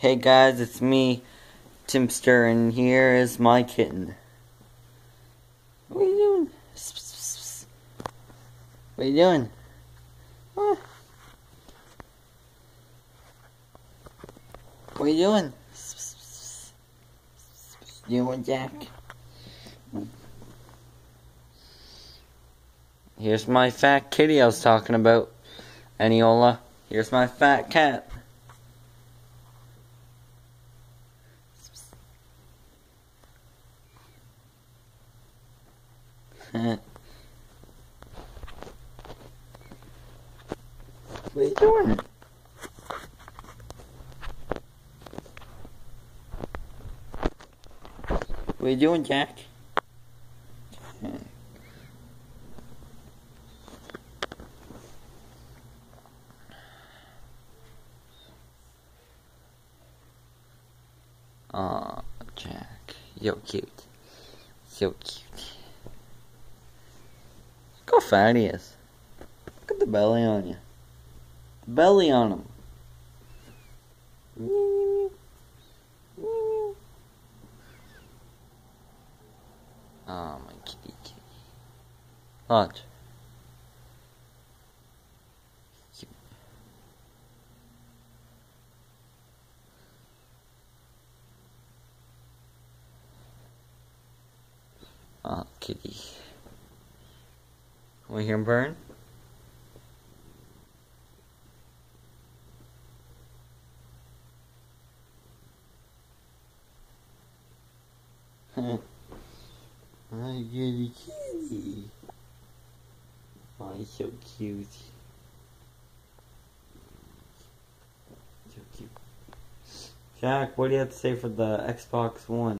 Hey guys, it's me, Timster, and here is my kitten. What are you doing? What are you doing? What? What are you doing? You doing, Jack? Here's my fat kitty I was talking about, Aniola. Here's my fat cat. What are you doing? What are you doing, Jack? Aw, Jack, you're cute. So cute. Look how fat he is. Look at the belly on you. The belly on him. Oh, my kitty. Watch. Oh, kitty. Want to hear him burn? My kitty kitty. Oh, he's so cute. So cute. Jack, what do you have to say for the Xbox One?